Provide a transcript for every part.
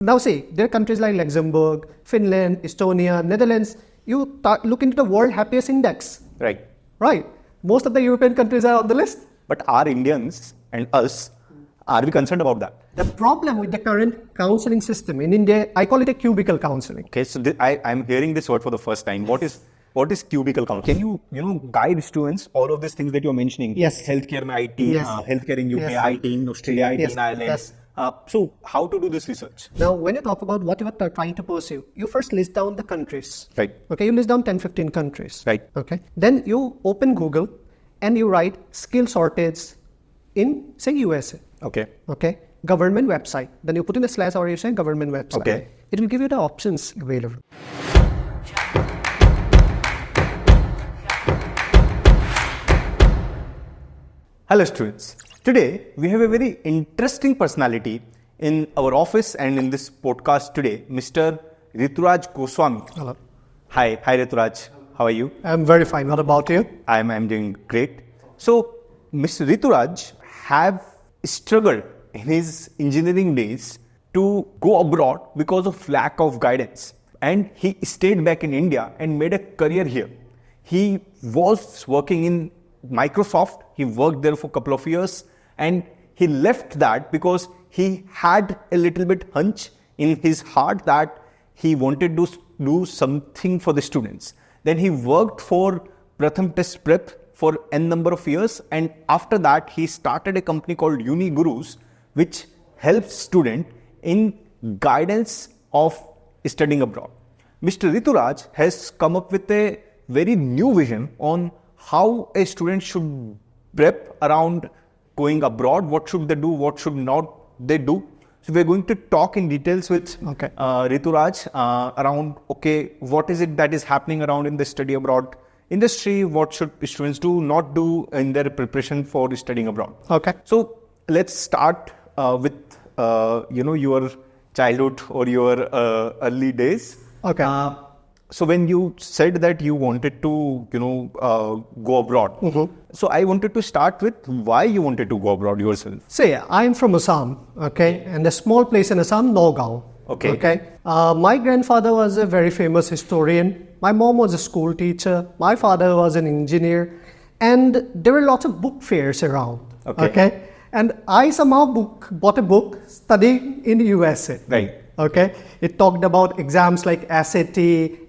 Now see, there are countries like Luxembourg, Finland, Estonia, Netherlands. You look into the World Happiest Index. Right. Right. Most of the European countries are on the list. But are Indians and us, are we concerned about that? The problem with the current counselling system in India, I call it a cubical counselling. Okay, so I'm hearing this word for the first time. What is cubicle counselling? Can you guide students all of these things that you're mentioning? Yes. Healthcare in IT, Yes. Healthcare in UK, Yes. IT in Australia, IT Yes. in Ireland. Yes. So how to do this research? Now, when you talk about what you are trying to pursue, you first list down the countries. Right. Okay, you list down 10, 15 countries. Right. Okay. Then you open Google and you write skill shortage in, say, USA. Okay. Okay. Government website. Then you put in a slash or you say government website. Okay. It will give you the options available. Hello students. Today we have a very interesting personality in our office and in this podcast today, Mr. Reeturaj Goswami. Hello. Hi Reeturaj. How are you? I'm very fine. What about you? I'm doing great. So Mr. Reeturaj have struggled in his engineering days to go abroad because of lack of guidance, and he stayed back in India and made a career here. He was working in Microsoft. He worked there for a couple of years and he left that because he had a little bit hunch in his heart that he wanted to do something for the students. Then he worked for Pratham Test Prep for n number of years, and after that he started a company called Unigurus, which helps students in guidance of studying abroad. Mr. Reeturaj has come up with a very new vision on how a student should prep around going abroad, what should they do, what should not they do. So we're going to talk in details with Reeturaj around, what is it that is happening around in the study abroad industry, what should students do, not do in their preparation for studying abroad. Okay. So let's start with your childhood or your early days. Okay. So when you said that you wanted to, go abroad, so I wanted to start with why you wanted to go abroad yourself. Say, I'm from Assam, okay, and a small place in Assam, Nagaon. Okay. My grandfather was a very famous historian. My mom was a school teacher. My father was an engineer, and there were lots of book fairs around. Okay. And I somehow bought a book studying in the USA. Right. Okay. It talked about exams like SAT,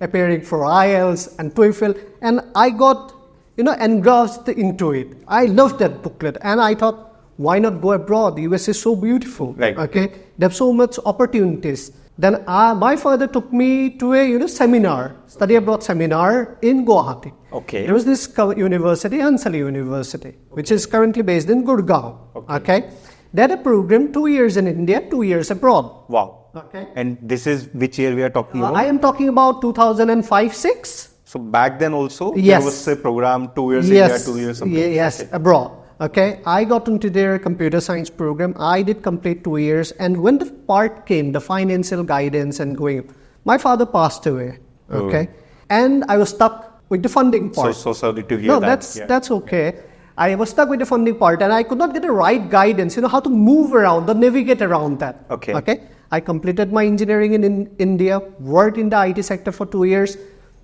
appearing for IELTS and TOEFL, and I got, engrossed into it. I loved that booklet, and I thought, why not go abroad? The US is so beautiful. Right. Okay. They have so much opportunities. Then my father took me to a seminar, study abroad seminar in Guwahati. Okay. There was this university, Ansali University, which is currently based in Gurgaon. Okay. They had a program 2 years in India, 2 years abroad. Wow. Okay. And this is which year we are talking about? I am talking about 2005-06. So back then also Yes. there was a program 2 years Yes. India, 2 years something. Yes, abroad. Okay, I got into their computer science program. I did complete 2 years, and when the part came, the financial guidance and going, my father passed away. Okay, and I was stuck with the funding part. So sorry to hear no, that. that's okay. I was stuck with the funding part, and I could not get the right guidance. How to move around, to navigate around that. Okay. Okay. I completed my engineering in India, worked in the IT sector for 2 years,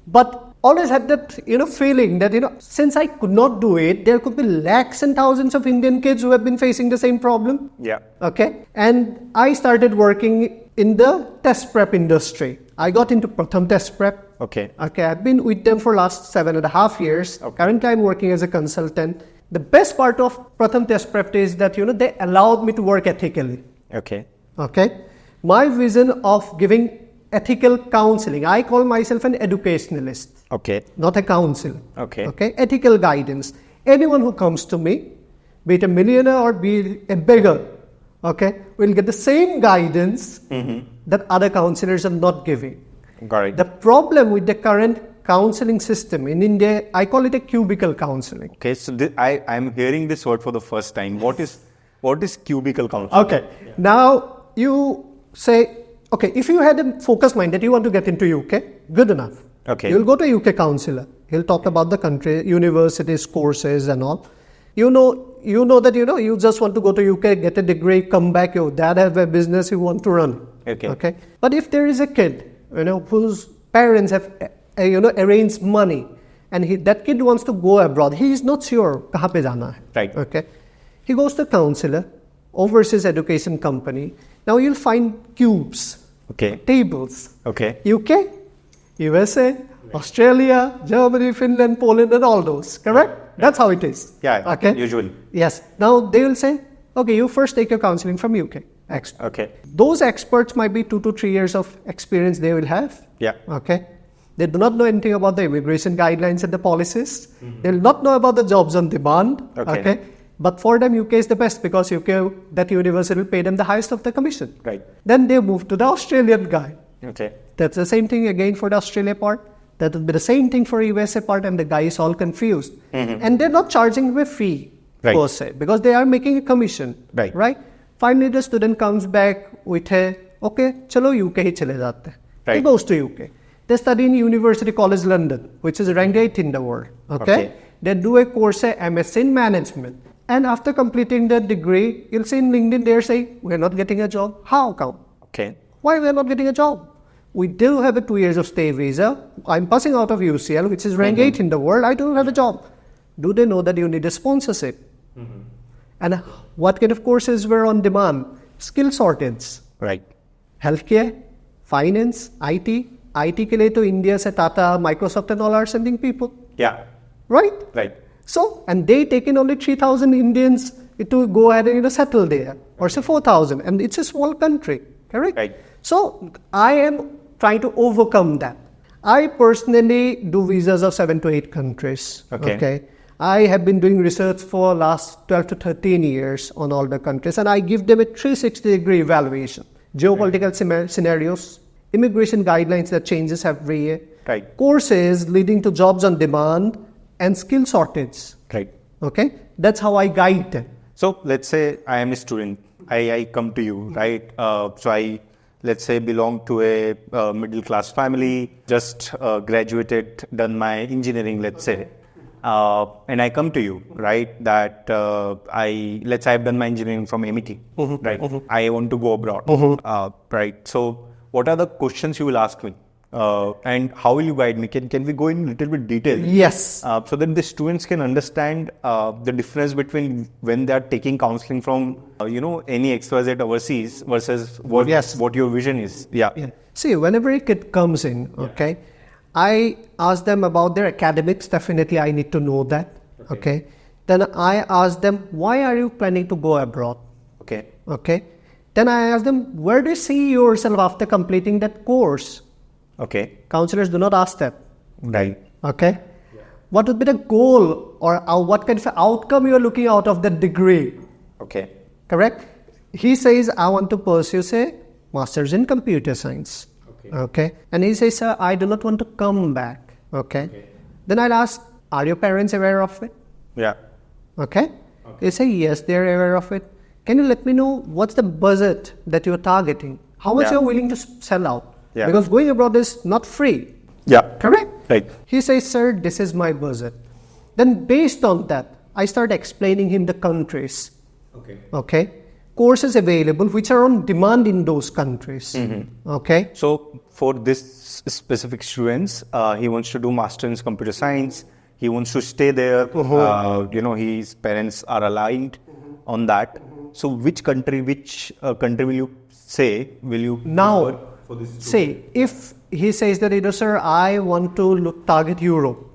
but always had that feeling that since I could not do it, there could be lakhs and thousands of Indian kids who have been facing the same problem. Yeah. Okay. And I started working in the test prep industry. I got into Pratham Test Prep. Okay. Okay. I've been with them for last 7.5 years. Okay. Currently I'm working as a consultant. The best part of Pratham Test Prep is that they allowed me to work ethically. Okay. Okay. My vision of giving ethical counselling, I call myself an educationalist. Okay. Not a counsel. Okay. Okay. Ethical guidance. Anyone who comes to me, be it a millionaire or be it a beggar, okay, will get the same guidance that other counselors are not giving. Got it. The problem with the current counseling system in India, I call it a cubical counseling. Okay. So I'm hearing this word for the first time. What is cubical counseling? Okay. Yeah. Now you say, okay, if you had a focused mind that you want to get into UK, good enough. Okay. You'll go to a UK counsellor. He'll talk about the country, universities, courses and all. you know that, you just want to go to UK, get a degree, come back, your dad have a business you want to run. Okay. But if there is a kid, whose parents have, arranged money, and that kid wants to go abroad, he is not sure kahan pe jana hai. Right. Okay. He goes to counselor, overseas education company. Now you'll find cubes, tables. UK, USA, Australia, Germany, Finland, Poland, and all those. Correct? That's how it is. Yeah. Okay. Usually. Yes. Now they will say, okay, you first take your counseling from UK. Okay. Those experts might be 2 to 3 years of experience they will have. Yeah. Okay. They do not know anything about the immigration guidelines and the policies. They will not know about the jobs on demand. Okay. But for them, UK is the best because UK, that university will pay them the highest of the commission. Right. Then they move to the Australian guy. Okay. That's the same thing again for the Australia part. That will be the same thing for USA part, and the guy is all confused. And they're not charging him a fee per se because they are making a commission. Right. Finally, the student comes back with okay, chalo UK hi chale jate. He goes to UK. They study in University College London, which is ranked 8th in the world. Okay. They do a course, MSc in management. And after completing the degree, you'll see in LinkedIn, they're saying, we're not getting a job. How come? Why we're not getting a job? We do have a 2 years of stay visa. I'm passing out of UCL, which is ranked 8th in the world. I don't have a job. Do they know that you need a sponsorship? And what kind of courses were on demand? Skill shortage. Healthcare, finance, IT. IT ke liye to India se Tata, Microsoft and all are sending people. Right? So, and they take in only 3,000 Indians to go ahead and settle there. Or say 4,000. And it's a small country. Correct? So, I am trying to overcome that. I personally do visas of 7 to 8 countries. Okay. I have been doing research for last 12 to 13 years on all the countries, and I give them a 360-degree evaluation. Geopolitical scenarios, immigration guidelines that changes every year, courses leading to jobs on demand, and skill shortage. Okay, that's how I guide them. So let's say I am a student. I come to you, right? So I, let's say, belong to a middle class family, just graduated, done my engineering, let's say. And I come to you, right, that let's say I've done my engineering from MIT, right? I want to go abroad, right? So what are the questions you will ask me? And how will you guide me? Can we go in a little bit detail? Yes. So that the students can understand the difference between when they are taking counseling from, any XYZ overseas versus what your vision is. See, whenever a kid comes in, I ask them about their academics. Definitely, I need to know that. Okay. Then I ask them, why are you planning to go abroad? Okay. Then I ask them, where do you see yourself after completing that course? Counselors do not ask that. Okay. What would be the goal or what kind of outcome you are looking out of the degree? Correct. He says, I want to pursue, say, Masters in Computer Science. Okay. And he says, sir, I do not want to come back. Then I'll ask, are your parents aware of it? Okay. They say, yes, they're aware of it. Can you let me know what's the budget that you're targeting? How much you're willing to sell out? Because going abroad is not free. Correct? He says, sir, this is my budget. Then based on that, I start explaining him the countries. Okay. Courses available which are on demand in those countries. Okay. So for this specific students, he wants to do Master in Computer Science. He wants to stay there. His parents are aligned on that. So which country will you say will you now for this student? Say if he says that, sir, I want to target Europe.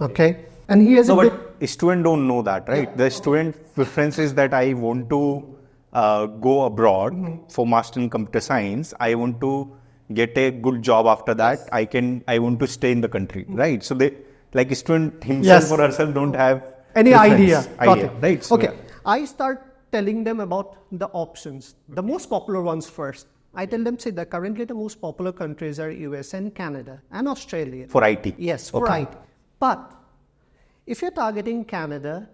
Okay. And he has but student don't know that, right? The student preference is that I want to go abroad for Master in Computer Science. I want to get a good job after that. I want to stay in the country, right? So they, like a student himself or herself, don't have any idea. Right? So okay. I start telling them about the options, the most popular ones first. I tell them, see, currently the most popular countries are US and Canada and Australia. For IT? Yes, for IT. But if you're targeting Canada,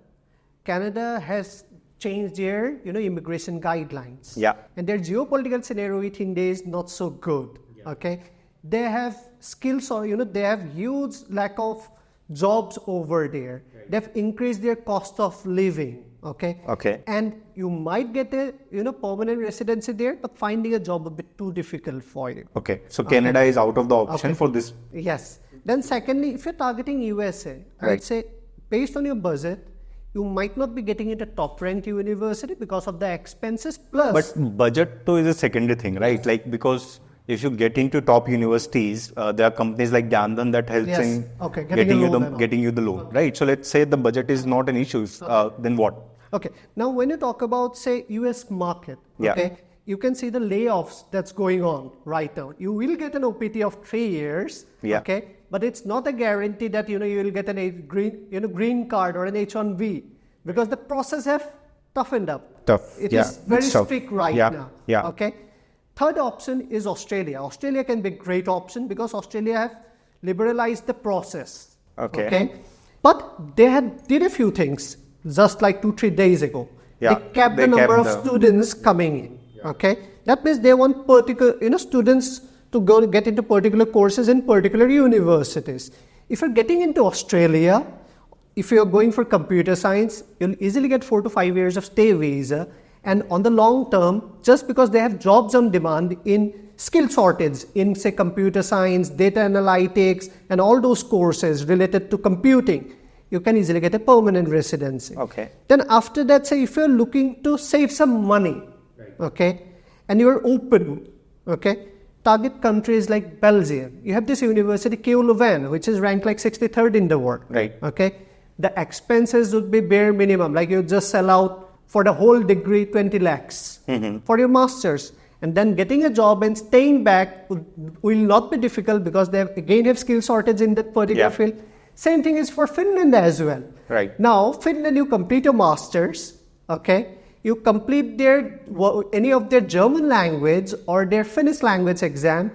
Canada has changed their, immigration guidelines. And their geopolitical scenario with India is not so good. Okay. They have skills or, they have huge lack of jobs over there. They've increased their cost of living. Okay. And you might get a permanent residency there, but finding a job a bit too difficult for you. Okay. So Canada is out of the option for this. Yes. Then secondly, if you're targeting USA, I'd say based on your budget, you might not be getting into top ranked university because of the expenses plus. But budget too is a secondary thing, right? Like, because if you get into top universities, there are companies like Gandhan that helps in getting you the loan, right? So let's say the budget is not an issue. Then what? Okay. Now, when you talk about, say, US market, you can see the layoffs that's going on right now. You will get an OPT of 3 years, but it's not a guarantee that you will get a green card or an H1B because the process have toughened up. It is very strict right now. Okay. Third option is Australia. Australia can be a great option because Australia have liberalized the process. Okay. But they did a few things just like 2-3 days ago. They kept the number of students coming in. Okay. That means they want particular students to go get into particular courses in particular universities. If you're getting into Australia, if you're going for computer science, you'll easily get 4 to 5 years of stay visa. And on the long term, just because they have jobs on demand in skill shortage in, say, computer science, data analytics, and all those courses related to computing, you can easily get a permanent residency. Okay. Then after that, say, if you're looking to save some money, and you're open, target countries like Belgium. You have this university, KU Leuven, which is ranked like 63rd in the world. The expenses would be bare minimum, like you just sell out for the whole degree 20 lakhs for your master's, and then getting a job and staying back will not be difficult because they have skill shortage in that particular field. Same thing is for Finland as well. Now, Finland, you complete your master's, you complete any of their German language or their Finnish language exam,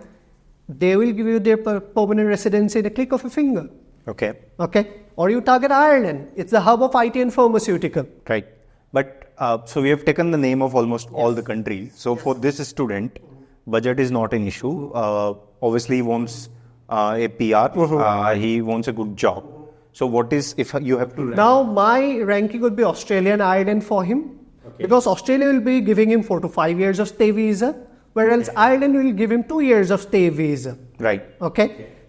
they will give you their permanent residency in a click of a finger. Or you target Ireland. It's the hub of IT and pharmaceutical. But so we have taken the name of almost all the countries. So for this student, budget is not an issue. Obviously, he wants a PR. He wants a good job. So what is, if you have to rank? Now my ranking would be Australia and Ireland for him. Because Australia will be giving him 4 to 5 years of stay visa, whereas Ireland will give him 2 years of stay visa.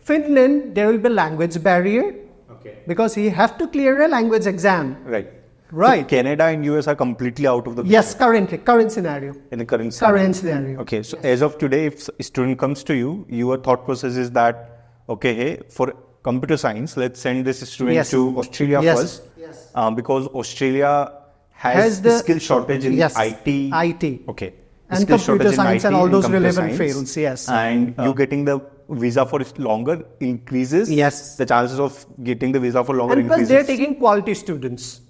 Finland, there will be language barrier because he have to clear a language exam. So Canada and US are completely out of the Yes, current scenario. In the current scenario. Okay, so as of today, if a student comes to you, your thought process is that, hey, for computer science, let's send this student to Australia first. Because Australia has the skill shortage in IT. And computer science and all those relevant fields. And you getting the visa for longer increases. The chances of getting the visa for longer increases. And plus they're taking quality students.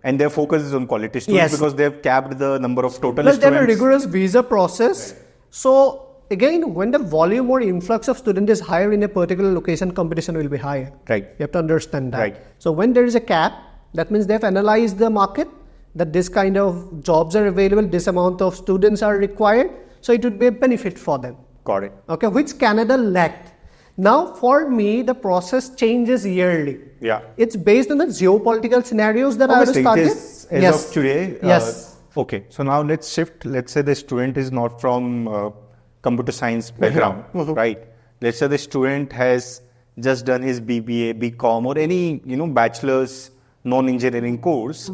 And their focus is on quality students because they've capped the number of total plus students. They have a rigorous visa process. So again, when the volume or influx of students is higher in a particular location, competition will be higher. You have to understand that. So when there is a cap, that means they've analyzed the market, that this kind of jobs are available, this amount of students are required. So it would be a benefit for them. Got it. Which Canada lacked. Now, for me, the process changes yearly. It's based on the geopolitical scenarios that I was targeting. As of today. Okay. So now let's shift. Let's say the student is not from computer science background, right? Let's say the student has just done his BBA, BCom, or any bachelor's non-engineering course,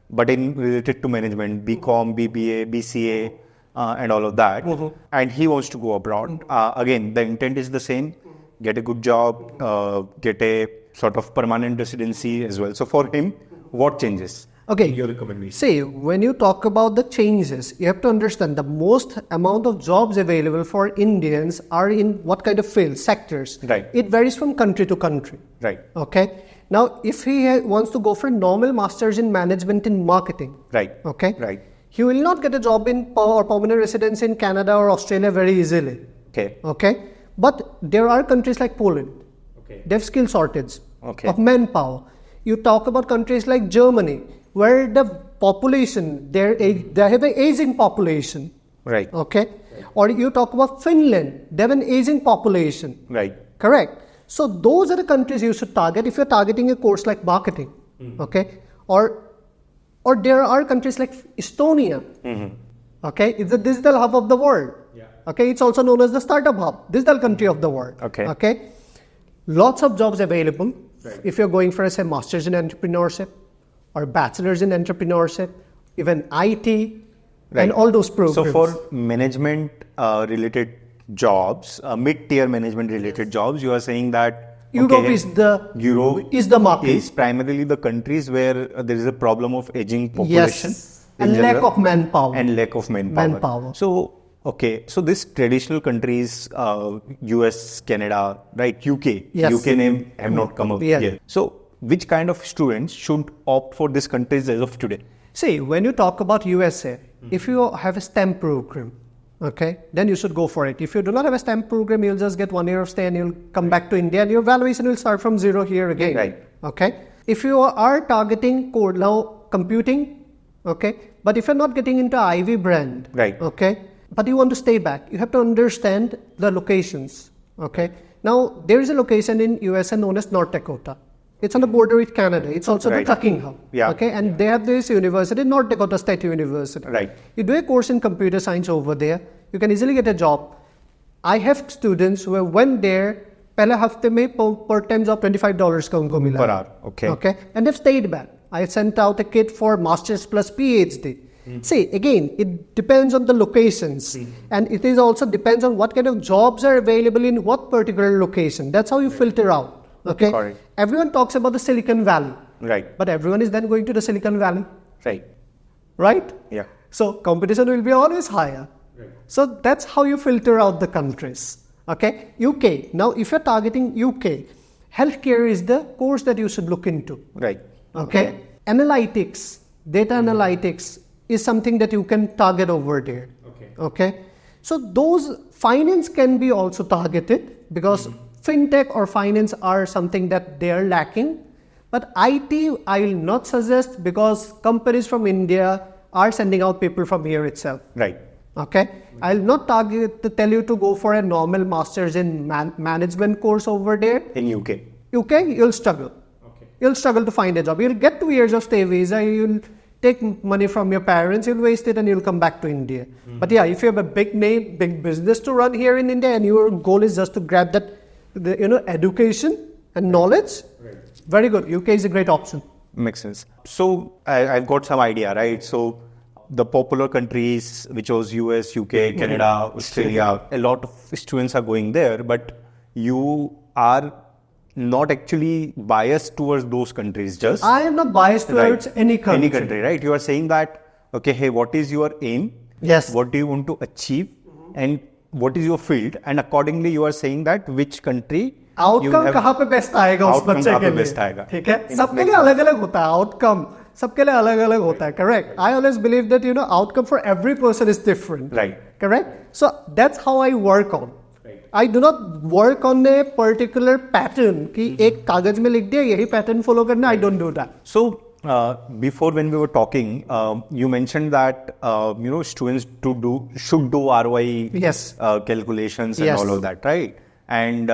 but related to management, BCom, BBA, BCA. And all of that, and he wants to go abroad. Again, the intent is the same: get a good job, get a sort of permanent residency as well. So for him, what changes? You recommend me? See, when you talk about the changes, you have to understand the most amount of jobs available for Indians are in what kind of fields, sectors. It varies from country to country. Now, if he wants to go for normal masters in management in marketing, he will not get a job or permanent residence in Canada or Australia very easily. But there are countries like Poland. They have skill shortage of manpower. You talk about countries like Germany, where the population, they have an aging population. Or you talk about Finland, they have an aging population. Correct. So those are the countries you should target if you're targeting a course like marketing. Or Or there are countries like Estonia. Okay, it's the digital hub of the world. Okay, it's also known as the startup hub, digital country of the world. Okay, lots of jobs available. If you're going for, say, masters in entrepreneurship or bachelors in entrepreneurship, even IT, and all those programs. So for management related jobs, mid-tier management related jobs, you are saying that Europe is the market. Is primarily the countries where there is a problem of aging population. And lack of manpower. So, so these traditional countries, US, Canada, right, UK, UK name have not come up here. So, which kind of students should opt for these countries as of today? See, when you talk about USA, if you have a STEM program, okay, then you should go for it. If you do not have a STEM program, you'll just get 1 year of stay and you'll come back to India and your valuation will start from zero here again. Right. Okay. If you are targeting computing, okay, but if you're not getting into Ivy brand, right, okay, but you want to stay back, you have to understand the locations. Okay. Now there is a location in USA known as North Dakota. It's on the border with Canada. It's also the trucking hub. Okay, and they have this university, North Dakota State University. Right. You do a course in computer science over there, you can easily get a job. I have students who went there. पहले हफ्ते में per time job $25 का उनको मिला. Per hour. Okay. Okay, and they've stayed back. I sent out a kid for masters plus PhD. See, again, it depends on the locations, and it is also depends on what kind of jobs are available in what particular location. That's how you filter out. Okay. Correct. Everyone talks about the Silicon Valley. Right. But everyone is then going to the Silicon Valley. Right. Right? Yeah. So competition will be always higher. Right. So that's how you filter out the countries. Okay. UK. Now, if you're targeting UK, healthcare is the course that you should look into. Right. Okay. Analytics, data analytics is something that you can target over there. Okay. So those finance can be also targeted because fintech or finance are something that they are lacking. But IT, I will not suggest because companies from India are sending out people from here itself. Right. Okay. I'll not tell you to go for a normal master's in management course over there. In UK, you'll struggle. You'll struggle to find a job. You'll get 2 years of stay visa. You'll take money from your parents. You'll waste it and you'll come back to India. But yeah, if you have a big name, big business to run here in India and your goal is just to grab that, education and knowledge, very good. UK is a great option. Makes sense. So I've got some idea, right? So the popular countries, which was US, UK, Canada, Australia, a lot of students are going there, but you are not actually biased towards those countries. Just I am not biased towards any country. Any country, right? You are saying that, okay, hey, what is your aim? Yes. What do you want to achieve? And what is your field? And accordingly, you are saying that which country outcome कहाँ पे best आएगा उस बच्चे के लिए, ठीक है? सबके लिए अलग अलग होता है आउटकम, सबके लिए अलग अलग होता है, correct? I always believe that outcome for every person is different, right? Correct? So that's how I work on. I do not work on a particular pattern कि एक कागज में लिख दिया यही pattern follow करना. I don't do that. So before when we were talking, you mentioned that students should do ROI calculations and all of that, right? And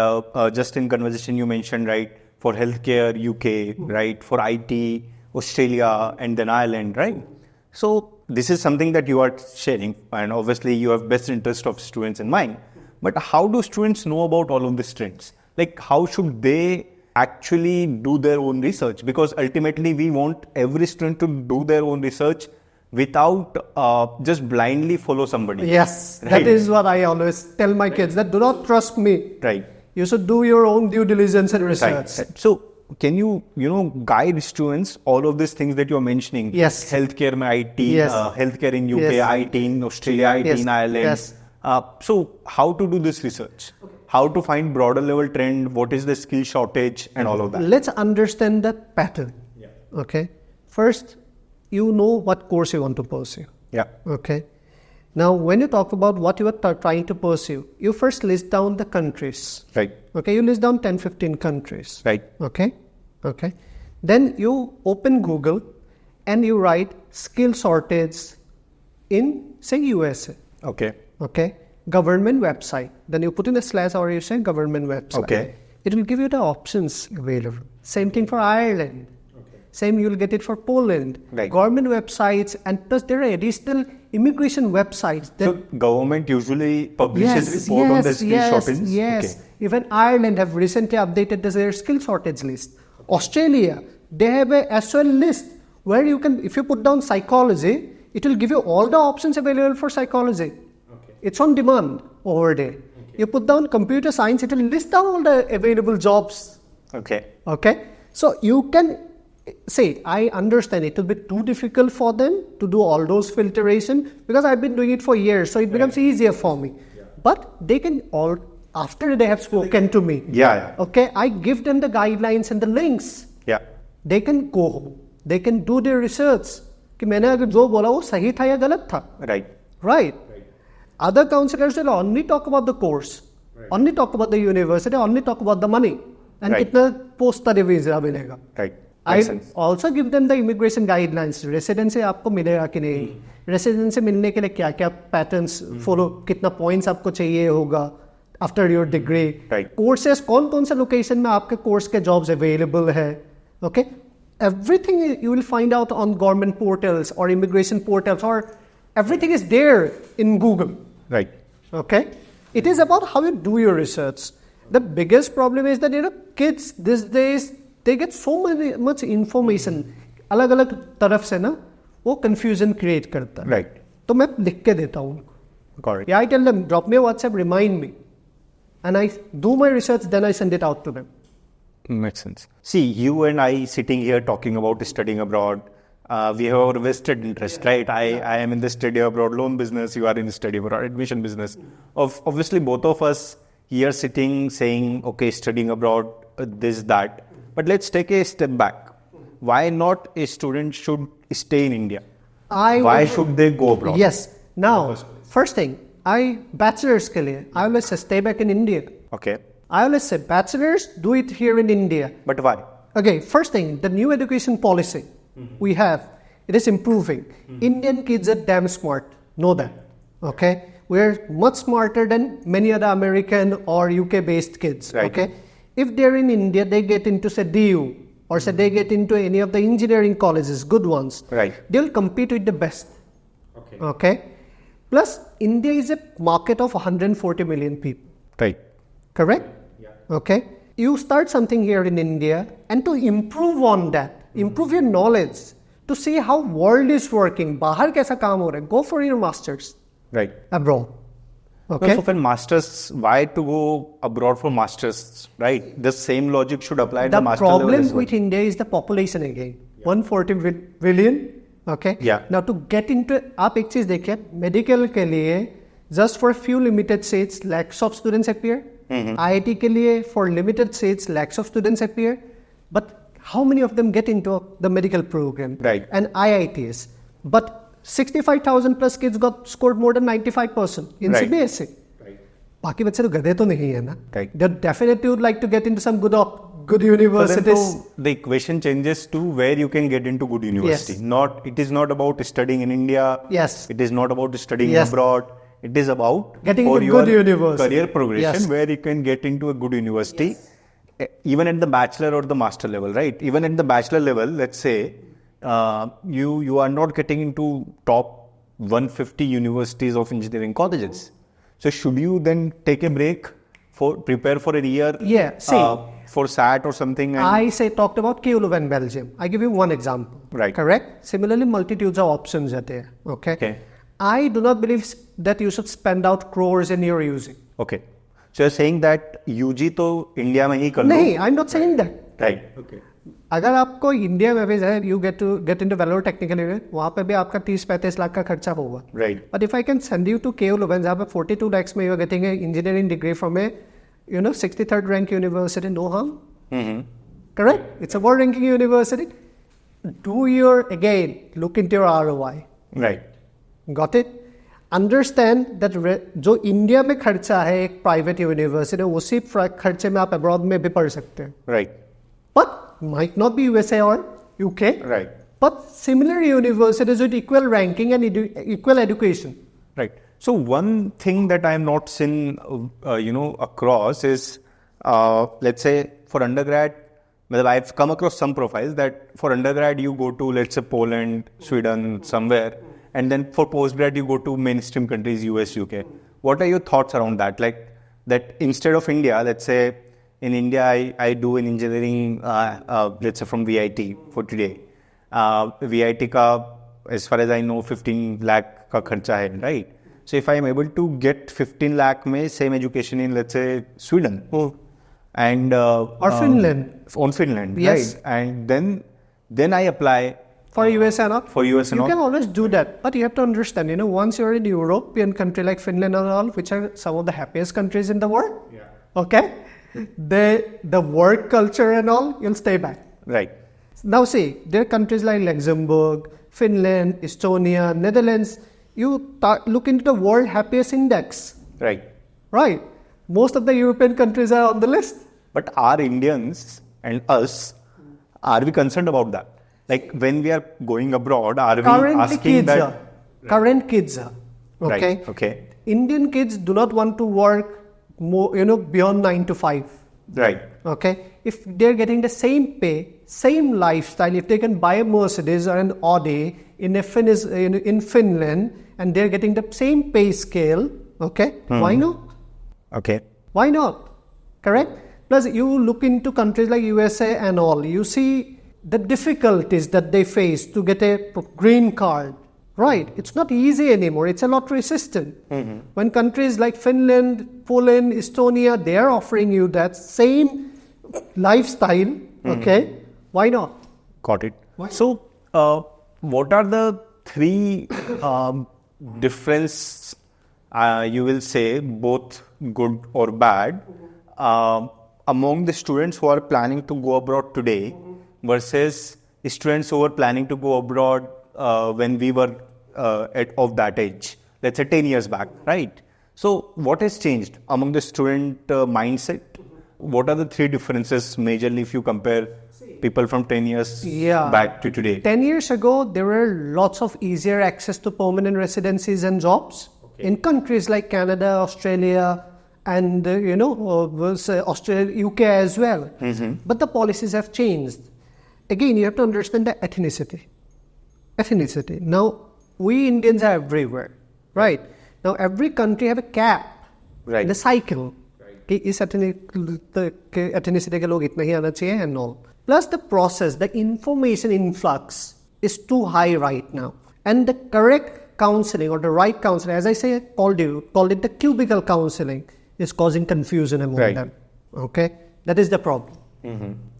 just in conversation you mentioned, right, for healthcare UK, right, for IT Australia and then Ireland, right? So this is something that you are sharing, and obviously you have best interest of students in mind. But how do students know about all of these trends? Like, how should they actually do their own research? Because ultimately we want every student to do their own research without just blindly follow somebody. Yes, right? That is what I always tell my kids, that do not trust me. Right. You should do your own due diligence and research. Right. So can you, guide students all of these things that you're mentioning? Yes. Healthcare mein IT, healthcare in UK, IT in Australia, IT in Ireland. Yes. So how to do this research? How to find broader level trend? What is the skill shortage and all of that? Let's understand that pattern. Yeah. Okay. First, you know what course you want to pursue. Yeah. Okay. Now, when you talk about what you are trying to pursue, you first list down the countries. Right. Okay. You list down 10, 15 countries. Right. Okay. Okay. Then you open Google and you write skill shortage in, say, USA. Okay. Okay. Government website. Then you put in a slash or you say government website. Okay. It will give you the options available. Same thing for Ireland. Okay. Same, you'll get it for Poland. Right. Government websites, and plus there are additional immigration websites. So government usually publishes report on the skill shortage? Yes. Okay. Even Ireland have recently updated their skill shortage list. Australia, they have a as well list where you can, if you put down psychology, it will give you all the options available for psychology. Okay. It's on demand over there. Okay. You put down computer science, it will list down all the available jobs. Okay. Okay. So you can say, I understand it will be too difficult for them to do all those filtration because I've been doing it for years, so it becomes easier for me. Yeah. But they can all, after they have spoken to me, okay, I give them the guidelines and the links. Yeah. They can go home. They can do their research. कि मैंने अगर जो बोला वो सही था या गलत था. Right. Other counselors will only talk about the course, only talk about the university, only talk about the money and कितना post study visa मिलेगा. Right. I also give them the immigration guidelines. Residency आपको मिलेगा कि नहीं? Residency मिलने के लिए क्या-क्या patterns follow, कितना points आपको चाहिए होगा after your degree. Right. Courses कौन-कौन से location में आपके course के jobs available है? Okay. Everything you will find out on government portals or immigration portals, or everything is there in Google. Right. Okay. It is about how you do your research. The biggest problem is that kids these days, they get so much information. अलग-अलग तरफ से ना वो confusion create करता है. Right. तो मैं लिख के देता हूँ. Got it. Yeah, I tell them, drop me a WhatsApp, remind me, and I do my research. Then I send it out to them. Makes sense. See, you and I sitting here talking about studying abroad, we have our vested interest, right? I am in the study abroad loan business, you are in the study abroad admission business. Obviously, both of us here sitting saying, okay, studying abroad, this, that. But let's take a step back. Why not a student should stay in India? Why should they go abroad? Yes. Now, first thing, bachelor's के लिए, I always say stay back in India. Okay. I always say bachelors, do it here in India. But why? Okay, first thing, the new education policy we have, it is improving. Indian kids are damn smart. Know that. Okay? We're much smarter than many other American or UK based kids. Right. Okay? If they're in India, they get into say DU or say they get into any of the engineering colleges, good ones. Right. They'll compete with the best. Okay? Plus, India is a market of 140 million people. Right. Correct? Yeah. Okay. You start something here in India, and to improve on that, improve your knowledge, to see how world is working, बाहर कैसा काम हो रहा है, go for your masters. Right. Abroad. Okay. So for masters, why to go abroad for masters, right? The same logic should apply at the master level as well. The problem with India is the population again. 140 billion. Okay. Yeah. Now to get into, आप एक चीज देखिए, medical के लिए just for a few limited seats, lakhs of students appear. IIT के लिए for limited seats, lakhs of students appear. But how many of them get into the medical program? Right. And IITs. But 65,000 plus kids got scored more than 95% in Right. CBSE. Right. बाकी बच्चे तो गधे तो नहीं है ना. Right. They definitely would like to get into some good universities. So the equation changes to where you can get into good university. Yes. It is not about studying in India. Yes. It is not about studying Yes. abroad. It is about getting for into your good university. career progression, Yes. where you can get into a good university, even at the bachelor or the master level, right? Even at the bachelor level, let's say you are not getting into top 150 universities of engineering colleges. So should you then take a break for prepare for a year? Yeah, see. For SAT or something? And I talked about KU in Belgium. I give you one example. Right. Correct? Similarly, multitudes of options are there. Okay. I do not believe that you should spend out crores in your UG. Okay. So you're saying that UG तो India में ही कर लो? नहीं, I'm not saying that. Right. Okay. अगर आपको India में भी जाए, you get into Vellore Technical University, वहाँ पे भी आपका 30-35 लाख का खर्चा होगा. Right. But if I can send you to KU Leuven, जहाँ पे 42 lakhs में you are getting an engineering degree from a 63rd rank university, no harm. Correct? It's a world ranking university. Look into your ROI. Right. Got it? Understand that जो India में खर्चा है एक private university, उसी खर्चे में आप abroad में भी पढ़ सकते हैं. Right. But might not be USA or UK. Right. But similar universities with equal ranking and equal education. Right. So one thing that I am not seen, across is, let's say for undergrad, Well, I've come across some profiles that for undergrad you go to, let's say, Poland, Sweden, somewhere, and then for postgrad you go to mainstream countries, US, UK. What are your thoughts around that? Like that instead of India, let's say in India I do an engineering, let's say from VIT for today. VIT ka, as far as I know, 15 lakh ka kharcha hai, right? So if I am able to get 15 lakh mein same education in, let's say, Sweden, and or Finland. On Finland, yes. Right? And then I apply for US and all. For US and all. You can always do that, but you have to understand, once you're in a European country like Finland and all, which are some of the happiest countries in the world, okay, the work culture and all, you'll stay back. Right. Now see, there are countries like Luxembourg, Finland, Estonia, Netherlands. You look into the World Happiest Index. Right. Right. Most of the European countries are on the list. But are Indians and us, are we concerned about that? Like when we are going abroad, are we asking that? Current kids are. Okay. Right. Okay. Indian kids do not want to work more, beyond 9 to 5. Right. Okay. If they're getting the same pay, same lifestyle, if they can buy a Mercedes or an Audi in Finland, and they're getting the same pay scale, okay, why not? Okay. Why not? Correct? Plus, you look into countries like USA and all, you see the difficulties that they face to get a green card. Right? It's not easy anymore. It's a lottery system. When countries like Finland, Poland, Estonia, they are offering you that same lifestyle, okay, why not? Got it. So, what are the three difference, you will say, both good or bad, among the students who are planning to go abroad today versus students who are planning to go abroad when we were of that age, let's say 10 years back, right? So what has changed among the student mindset? What are the three differences majorly if you compare people from 10 years back to today? 10 years ago, there were lots of easier access to permanent residencies and jobs in countries like Canada, Australia, and Australia, UK as well. But the policies have changed. Again, you have to understand the ethnicity. Now, we Indians are everywhere, right? Now, every country have a cap, right, the cycle. कि इस ethnicity के लोग इतना ही आना चाहिए and all. Plus the process, the information influx is too high right now. And the correct counselling or the right counselling, as I say, called it the cubical counselling, is causing confusion among them. Okay? That is the problem.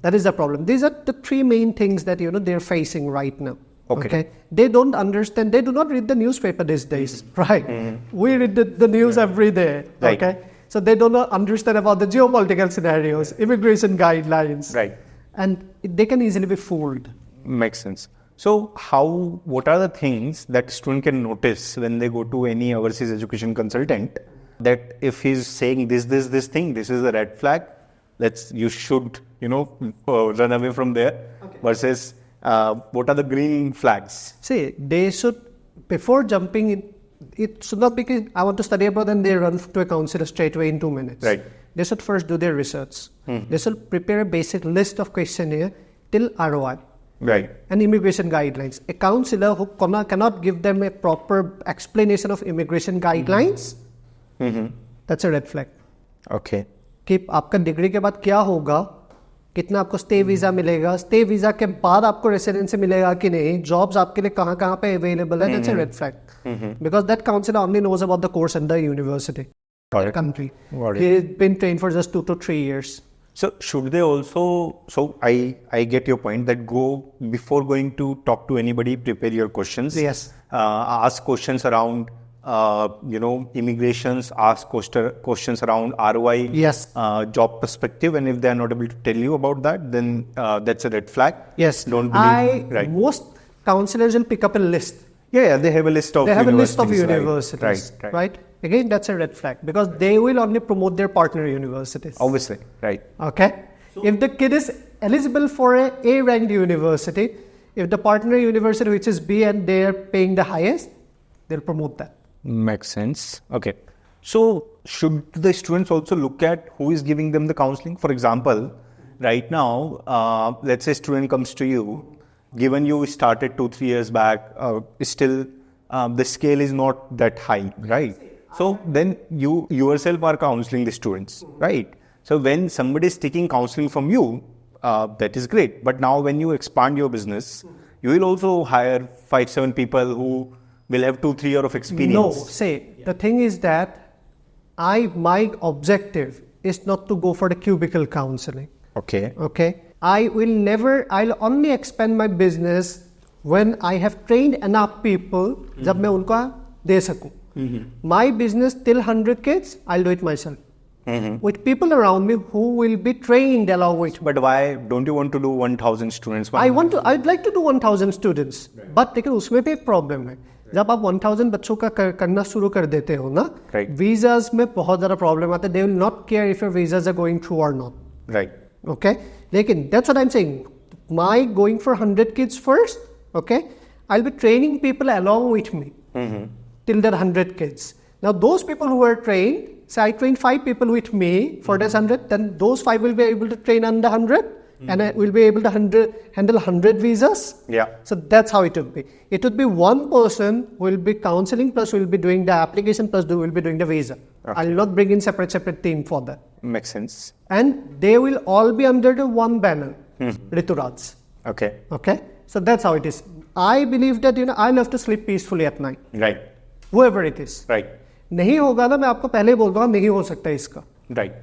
That is the problem. These are the three main things that, they're facing right now. Okay? They don't understand. They do not read the newspaper these days, right? We read the news every day, okay? So they do not understand about the geopolitical scenarios, immigration guidelines. Right. And they can easily be fooled. Makes sense. So what are the things that student can notice when they go to any overseas education consultant, that if he's saying this thing, this is a red flag, you should, run away from there, versus what are the green flags? See, they should, before jumping in, it should not be, I want to study abroad and they run to a counselor straight away in 2 minutes. Right. They should first do their research. They should prepare a basic list of questionnaire till ROI. Right. And immigration guidelines. A counselor who cannot give them a proper explanation of immigration guidelines, that's a red flag. Okay. कि आपका degree के बाद क्या होगा, कितना आपको stay visa मिलेगा, stay visa के बाद आपको रेसिडेंसी मिलेगा कि नहीं, जॉब्स आपके लिए कहाँ पे अवेलेबल है, that's a red flag. Because that counselor only knows about the course in the university, country. He's been trained for just 2 to 3 years. So should they also, I get your point that before going to talk to anybody, prepare your questions. Yes. Ask questions around, immigrations, ask questions around ROI, yes, job perspective, and if they are not able to tell you about that, then that's a red flag. Yes. Don't believe. Right. Most counselors will pick up a list. Yeah, they have a list of universities. Right. Again, that's a red flag because they will only promote their partner universities. Obviously, right. Okay. So, if the kid is eligible for a A-ranked university, if the partner university which is B and they are paying the highest, they'll promote that. Makes sense. Okay. So should the students also look at who is giving them the counseling? For example, right now, let's say student comes to you, given you started 2-3 years back, still the scale is not that high, right? So then you yourself are counseling the students, right? So when somebody is taking counseling from you, that is great. But now when you expand your business, you will also hire 5-7 people who will have 2-3 years of experience. No, the thing is that my objective is not to go for the cubicle counseling. Okay. I'll only expand my business when I have trained enough people, जब मैं उनको दे सकूं. My business till 100 kids, I'll do it myself. With people around me who will be trained along with me. But why don't you want to do 1,000 students? I'd like to do 1,000 students. But लेकिन उसमें भी एक problem है. जब आप 1,000 बच्चों का करना शुरू कर देते हो ना, visas में बहुत ज़्यादा problem आता है. They will not care if your visas are going through or not. Right. Okay. लेकिन that's what I'm saying. My going for 100 kids first. Okay. I'll be training people along with me till that 100 kids. Now those people who are trained, say I train 5 people with me for this 100, then those 5 will be able to train under 100 and I will be able to handle 100 visas. Yeah. So that's how it would be. It would be one person who will be counseling plus will be doing the application plus will be doing the visa. Okay. I'll not bring in separate team for that. Makes sense. And they will all be under the one banner, Reeturaj. Okay. So that's how it is. I believe that I love to sleep peacefully at night. Right. Whoever it is. Right. नहीं होगा ना मैं आपको पहले ही बोल दूंगा नहीं हो सकता इसका. Right.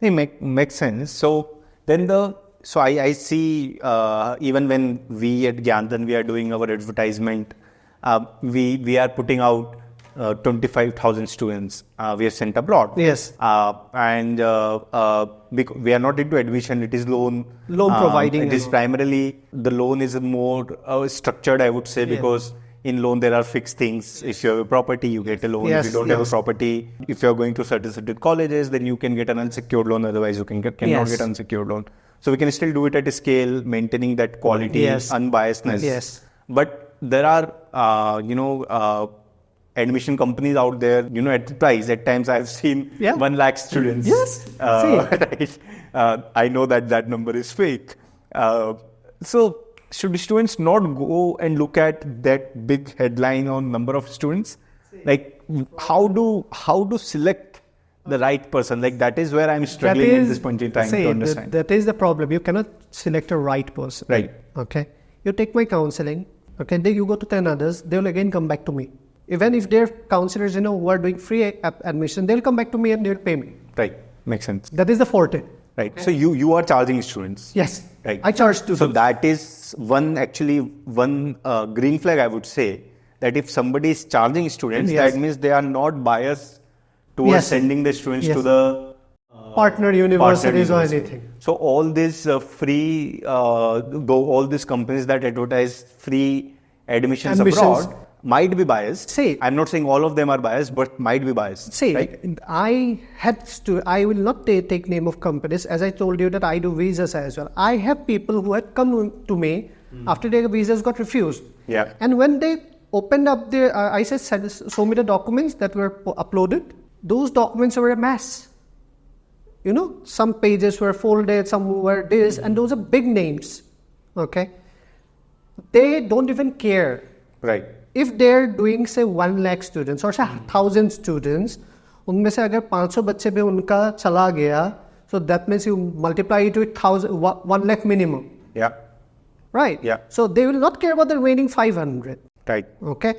It makes sense. So then I see even when we at Gyandan we are doing our advertisement, we are putting out 25,000 students we have sent abroad. Yes. And we are not into admission, it is loan providing. It is primarily, the loan is more structured, I would say, because in loan there are fixed things. If you have a property, you get a loan. Yes, if you don't have a property, if you are going to certain colleges, then you can get an unsecured loan. Otherwise, you cannot get unsecured loan. So we can still do it at a scale, maintaining that quality, unbiasedness. Yes. But there are, admission companies out there, at the price. At times I've seen 1 lakh students. Yes. Right. I know that number is fake. So should students not go and look at that big headline on number of students? Like how to select the right person? Like that is where I'm struggling at this point in time to understand. That is the problem. You cannot select a right person. Right. Okay. You take my counseling. Okay. Then you go to 10 others. They will again come back to me. Even if they're counselors, who are doing free admission, they'll come back to me and they'll pay me. Right. Makes sense. That is the forte. Right. So you are charging students. Yes. Right. I charge students. So that is one green flag, I would say, that if somebody is charging students, that means they are not biased towards sending the students to the partner universities or anything. So all these free, all these companies that advertise free admissions abroad might be biased. I'm not saying all of them are biased, but might be biased. Right? I will not take name of companies. As I told you that I do visas as well. I have people who had come to me after their visas got refused. Yeah. And when they opened up their, I said, show me the documents that were uploaded. Those documents were a mess. Some pages were folded, some were this, and those are big names. Okay. They don't even care. Right. If they're doing say 1 lakh students or say 1,000 students, उनमें से अगर 500 बच्चे भी उनका चला गया, so that means you multiply it with 1 lakh minimum. Yeah. Right. Yeah. So they will not care about the remaining 500. Right. Okay.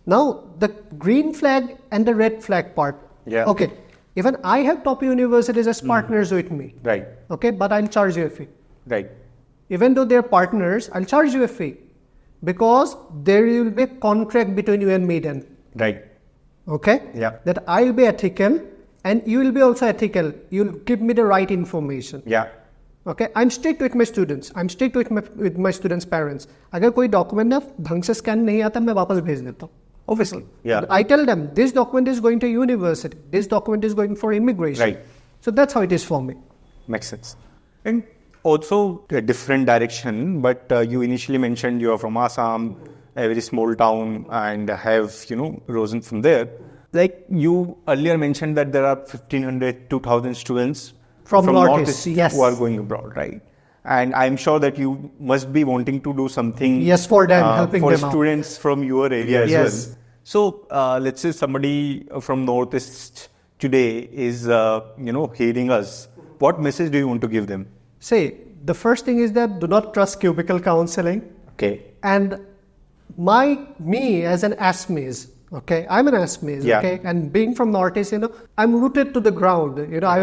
Now the green flag and the red flag part. Yeah. Okay. Even I have top universities as partners with me. Right. Okay, but I'll charge you a fee. Right. Even though they're partners, I'll charge you a fee. Because there will be a contract between you and me then. Right. Okay? Yeah. That I'll be ethical and you will be also ethical. You'll give me the right information. Yeah. Okay? I'm strict with my students. I'm strict with my students' parents. अगर कोई document ना ढंग से scan नहीं आता मैं वापस भेज देता हूँ. Obviously. Yeah. I tell them this document is going to university. This document is going for immigration. Right. So that's how it is for me. Makes sense. And also a different direction, but you initially mentioned you are from Assam, a very small town, and have risen from there. Like you earlier mentioned that there are 1,500, 2,000 students from Northeast yes, who are going abroad, right? And I'm sure that you must be wanting to do something Yes, for them, helping for them out. students from your area as Yes. well. So let's say somebody from Northeast today is hearing us. What message do you want to give them? Say, the first thing is that do not trust cubicle counselling. Okay. And me as an ASMEs, okay, I'm an ASMEs, Yeah. okay, and being from Northeast, I'm rooted to the ground. I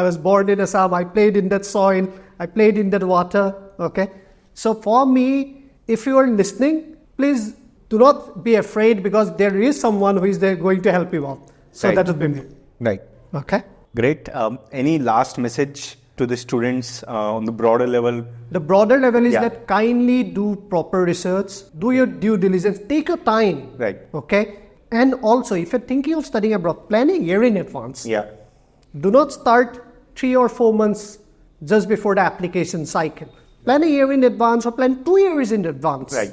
was born in Assam. I played in that soil. I played in that water. Okay, so for me, if you are listening, please do not be afraid, because there is someone who is there going to help you out. So Right. that would be me. Right. Okay. Great. Any last message to the students on the broader level? The broader level is Yeah. that kindly do proper research, do your due diligence, take your time. Right. Okay. And also, if you're thinking of studying abroad, plan a year in advance. Yeah. Do not start 3 or 4 months just before the application cycle. Plan a year in advance, or plan 2 years in advance. Right.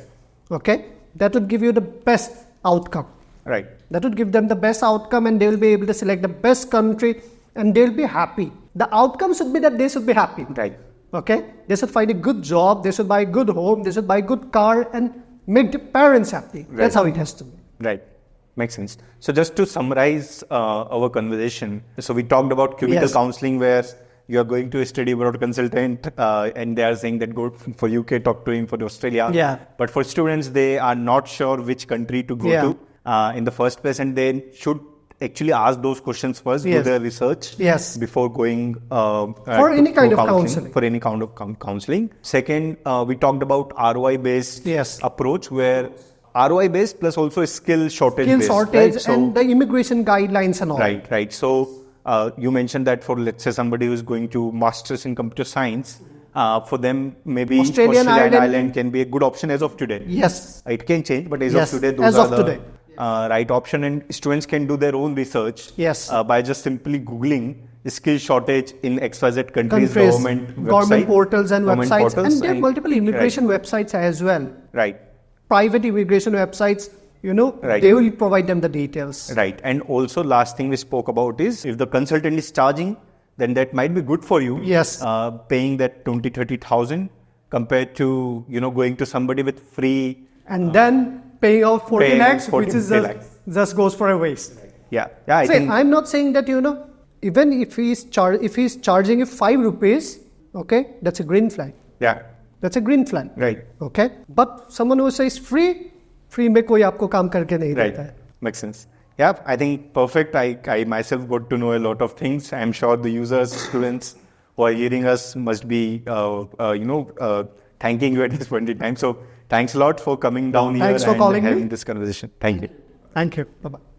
Okay. That would give you the best outcome. Right. That would give them the best outcome, and they will be able to select the best country, and they'll be happy. The outcome should be that they should be happy. Right. Okay? They should find a good job, they should buy a good home, they should buy a good car, and make the parents happy. Right. That's how it has to be. Right. Makes sense. So just to summarize our conversation, so we talked about cubicle Yes. counselling, where you are going to a study abroad consultant and they are saying that go for UK, talk to him for Australia. Yeah. But for students, they are not sure which country to go Yeah. to in the first place, and they should actually ask those questions first, Yes. do their research Yes. before going For any kind of counselling. For any kind of counselling. Second, we talked about ROI based Yes. approach, where ROI based plus also a skill shortage Skill based, shortage right? So, and the immigration guidelines and all. right. So you mentioned that for, let's say, somebody who is going to masters in computer science, for them maybe Australian Ireland can be a good option as of today. Yes. It can change, but as Yes, of today, those as are of the today. right option, and students can do their own research. Yes. By just simply googling skill shortage in XYZ countries, government portals and government websites, portals, and there are multiple immigration websites as well. Right. Private immigration websites, Right. they will provide them the details. Right. And also, last thing we spoke about is if the consultant is charging, then that might be good for you. Yes. Paying that 20,000-30,000 compared to going to somebody with free. And then paying out 40 paying lakhs, 40 which is lakhs. just goes for a waste. Yeah. I See, think. I'm not saying that even if he's charging you 5 rupees, okay, that's a green flag. Yeah. That's a green flag. Right. Okay. But someone who says free में कोई आपको काम करके नहीं Right. देता है. Makes sense. Yeah, I think perfect. I myself got to know a lot of things. I'm sure the users, students who are hearing us must be, thanking you at this point in time. So thanks a lot for coming down Thanks here for and calling me. having this conversation. Thank you. Thank you. Bye-bye.